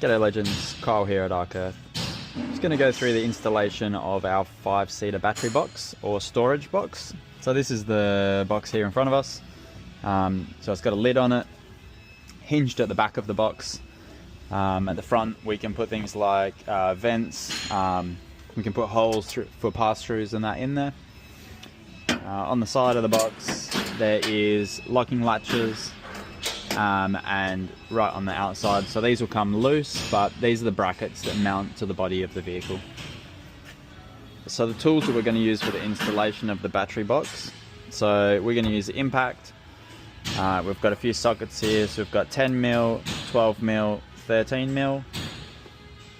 G'day legends, Kyle here at Arc Earth. Just going to go through the installation of our 5-seater battery box or storage box. So this is the box here in front of us. So it's got a lid on it, hinged at the back of the box. At the front we can put things like vents, we can put holes for pass-throughs and that in there. On the side of the box there is locking latches, and right on the outside, so these will come loose, but these are the brackets that mount to the body of the vehicle. So the tools that we're going to use for the installation of the battery box, so we're going to use the impact. We've got a few sockets here, so we've got 10mm, 12mm, 13mm.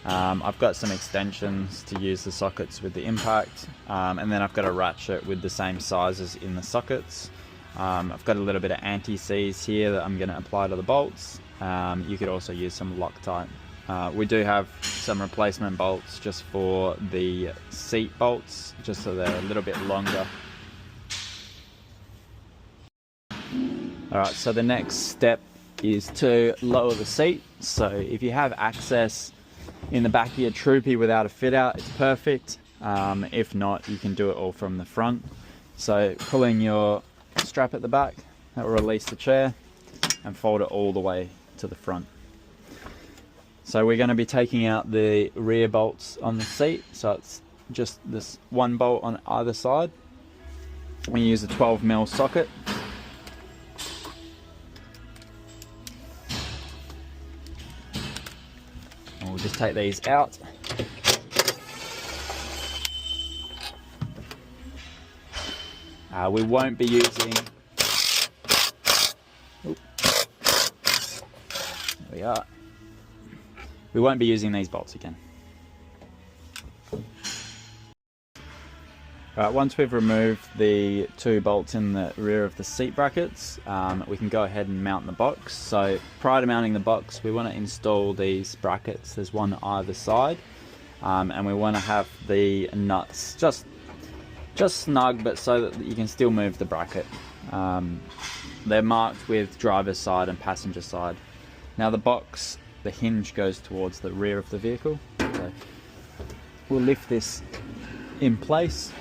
I've got some extensions to use the sockets with the impact, and then I've got a ratchet with the same sizes in the sockets. I've got a little bit of anti-seize here that I'm going to apply to the bolts. You could also use some Loctite. We do have some replacement bolts just for the seat bolts, just so they're a little bit longer. Alright, so the next step is to lower the seat. So if you have access in the back of your Troopy without a fit out, it's perfect. If not, you can do it all from the front. So pulling your strap at the back, that will release the chair and fold it all the way to the front. So we're going to be taking out the rear bolts on the seat, so it's just this one bolt on either side. We use a 12mm socket. And we'll just take these out. We won't be using, there we are. We won't be using these bolts again. Alright, once we've removed the two bolts in the rear of the seat brackets, we can go ahead and mount the box. So prior to mounting the box, we want to install these brackets. There's one either side, and we want to have the nuts just snug, but so that you can still move the bracket. They're marked with driver's side and passenger side. Now the box, the hinge goes towards the rear of the vehicle. So we'll lift this in place.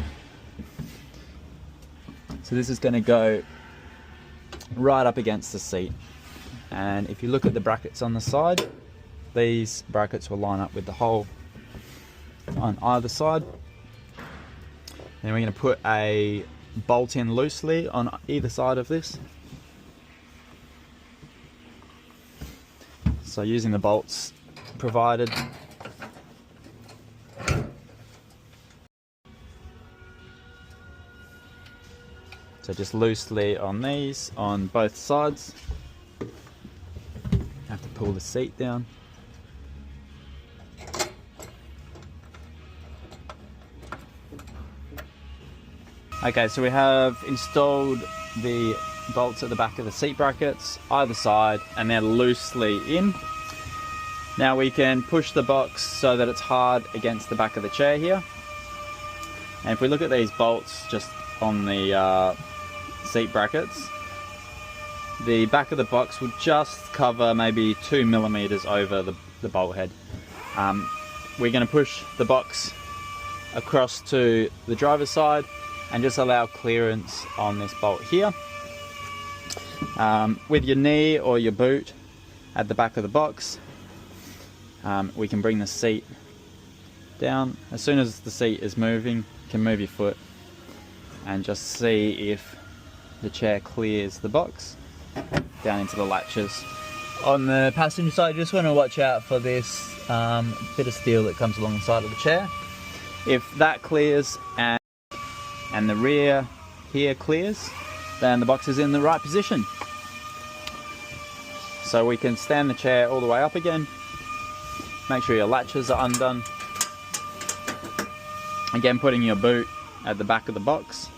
So this is going to go right up against the seat. And if you look at the brackets on the side, these brackets will line up with the hole on either side. Then we're going to put a bolt in loosely on either side of this. So using the bolts provided. So just loosely on these, on both sides. Have to pull the seat down. Okay, so we have installed the bolts at the back of the seat brackets, either side, and they're loosely in. Now we can push the box so that it's hard against the back of the chair here. And if we look at these bolts just on the seat brackets, the back of the box will just cover maybe 2mm over the bolt head. We're going to push the box across to the driver's side and just allow clearance on this bolt here. With your knee or your boot at the back of the box, we can bring the seat down. As soon as the seat is moving, you can move your foot and just see if the chair clears the box down into the latches. On the passenger side, you just want to watch out for this bit of steel that comes along the side of the chair. If that clears and the rear here clears, then the box is in the right position. So we can stand the chair all the way up again. Make sure your latches are undone. Again, putting your boot at the back of the box.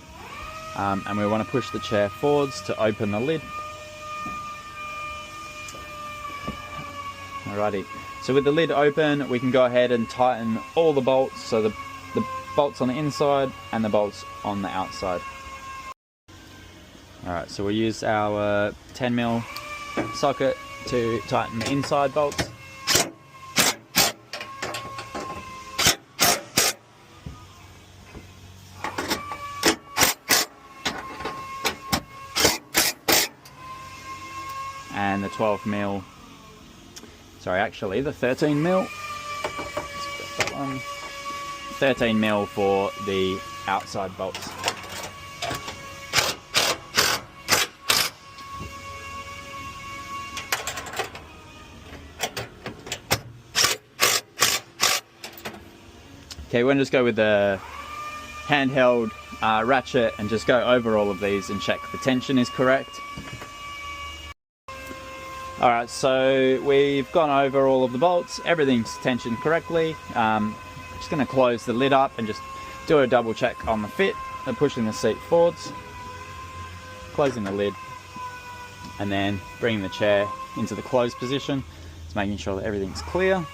And we want to push the chair forwards to open the lid. Alrighty, so with the lid open, we can go ahead and tighten all the bolts, so the bolts on the inside and the bolts on the outside. Alright, so we'll use our 10mm socket to tighten the inside bolts. 12mm, sorry, actually the 13mm. Let's get that one. 13mm for the outside bolts. Okay, we're going to just go with the handheld ratchet and just go over all of these and check the tension is correct. Alright, so we've gone over all of the bolts, everything's tensioned correctly. Just going to close the lid up and just do a double check on the fit and pushing the seat forwards, closing the lid, and then bringing the chair into the closed position. Just making sure that everything's clear.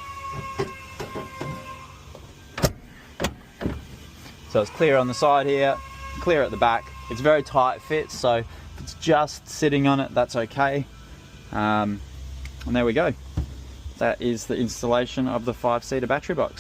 So it's clear on the side here, clear at the back. It's very tight fit, so if it's just sitting on it, that's okay. And there we go. That is the installation of the 5-seater battery box.